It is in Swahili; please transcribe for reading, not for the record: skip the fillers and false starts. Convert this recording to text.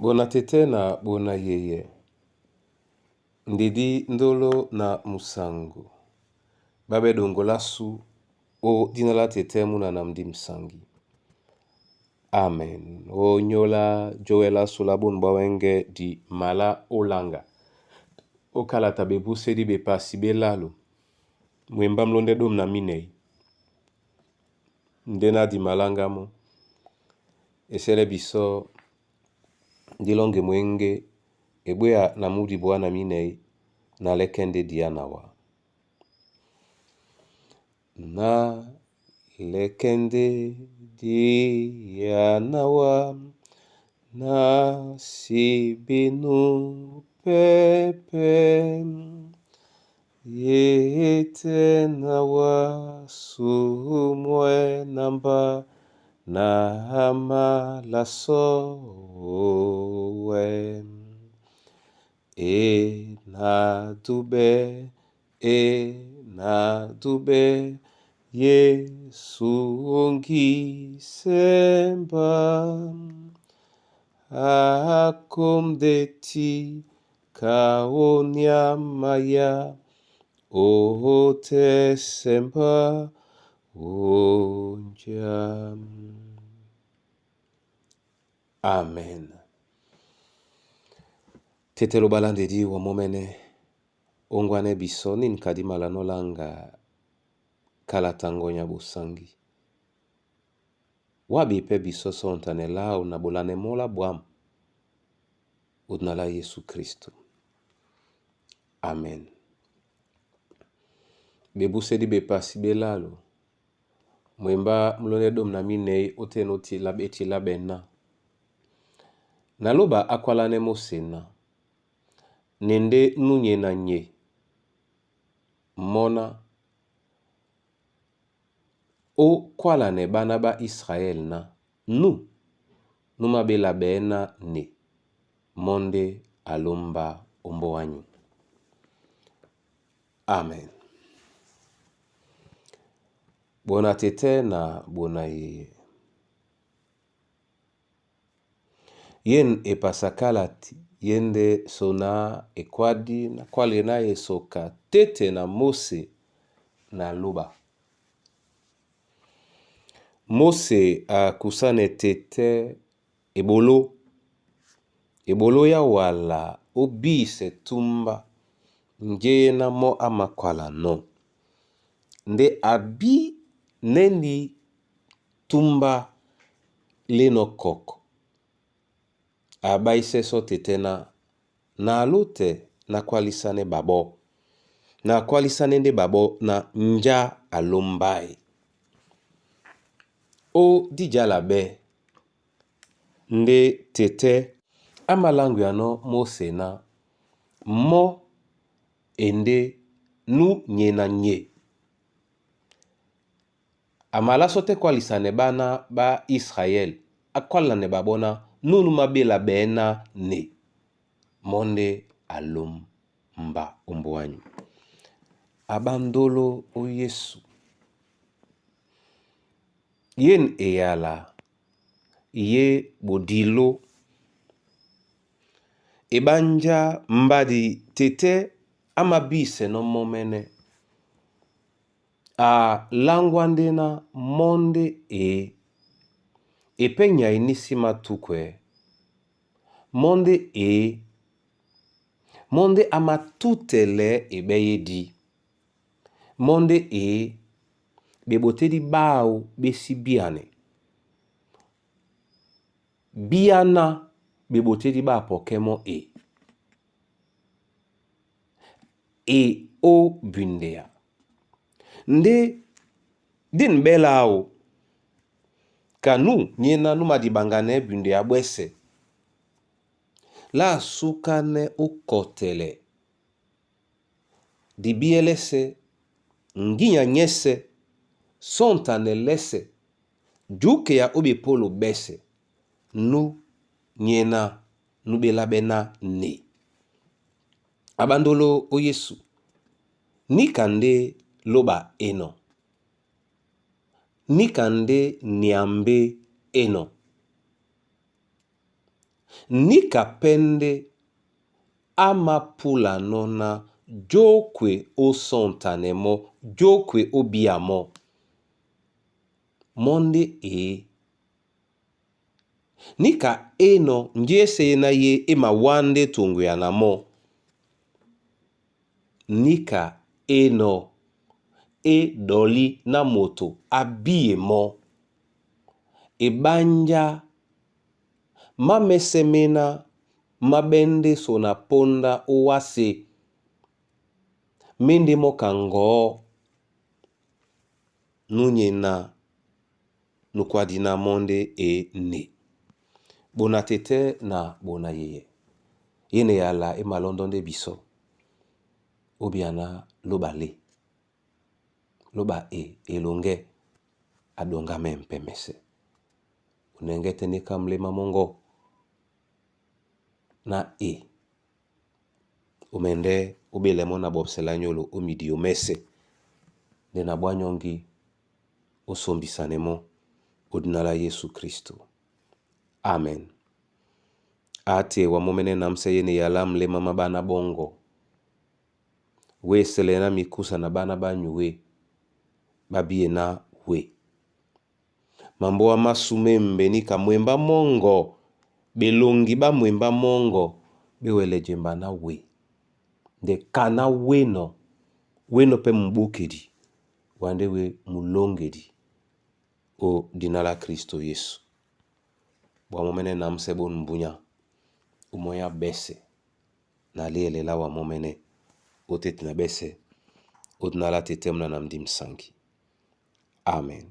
Bona tete na bona yeye. Ndidi ndolo na musangu. Babe dongolasu o dinala tete muna na mdi msangi. Amen. O nyola joela sulabun bawenge di mala olanga. O kala tabebu sedi be pasi be lalo. Mwemba mlonde dom na minei. Ndena di malanga mo. Esele biso dilonge mwenge ebwea na mudi bwana minei na lekende dianawa. Na lekende dianawa na sibinu pepe yete nawa sumwe namba na hama lasowe na dube Yesu ongi semba akomdeti kaonya maya ote semba onjam. Amen. Tetelo balande di wa momene ongwane bisoni nkadima lanolanga kala tangonya busangi. Wabi pe biso sontane lao na bolane mola buam. Udnala Yesu Kristo. Amen. Bebu sedi be pasi be lalo. Mwemba mlone dom na minei otenoti labeti labena. Naloba akwalane mosena. Nende nunye na nye. Mona. O kwalane banaba Israel na. Numa be labena ne. Monde alomba ombo wanyu. Amen. Bona tete na bona yeye. Yen epasakalati yende sona ekwadi na kwale na yesoka tete na Mose na loba. Mose akusane tete ebolo ya wala obise tumba nge na mo amakwala no. Nde abi nendi tumba leno koko. Abaise so tete na alote na kwalisane babo. Na kwalisane nde babo na nja alombai. O dijalabe nde tete amalangu yano Mose na mo ende nu nye na nye. Amala sote kwalisane bana ba Israel. Akwalane babona nunu mabela bena ne. Monde alom mba omboanyu. Abandolo o Yesu. Yen eyala. Ye bodilo. Ebanja mbadi tete amabise no momene. A langwandena monde penya inisima tukwe. Monde amatutele ebeye di. Monde bebotedi bao besi biane. Biana bebotedi ba pokemo o bundea. Nde din belao kanu nyena numa dibangane bundea bwese. La sukane ukotele. Dibielese nginya nyese sontane lese juke ya obi polo bese nu nyena nubelabena ne. Abandolo o Yesu nikande loba eno. Nikande niambe eno. nika pende ama pula nona jokwe o sontanemo, jokwe o biamo. Monde nika eno njese na ye ema wande tungu ya namo. Nika eno doli na moto abie mo. Banja mamesemena mabende sona ponda uwase. Mende mo kango nunye na nukwadina monde ne. Bona tete na bona yeye. Yene yala ema London de biso. Obiana loba le. Loba elonge adonga mempemese. Unenge tenika mlema mongo. Na umende ubelemo na bobselanyolo omidi omese. Nena bwanyongi osombisanemo odinala Yesu Kristo. Amen. Ate wa momene namse yene yalam le mama bana bongo. We selena mikusa na bana banyuwe. Babie na we. Mambo wa masumembe nika mwemba mongo. Belongi ba mwemba mongo. Bewele jemba na we. De kana weno. Weno pe mbukedi. Wande we mulongedi. O dinala Kristo Yesu. Wa momene namse bon mbunya. Umoya bese. Na lele la wa momene. Otet na bese. Odnala tetemna namdim sangi. Amen.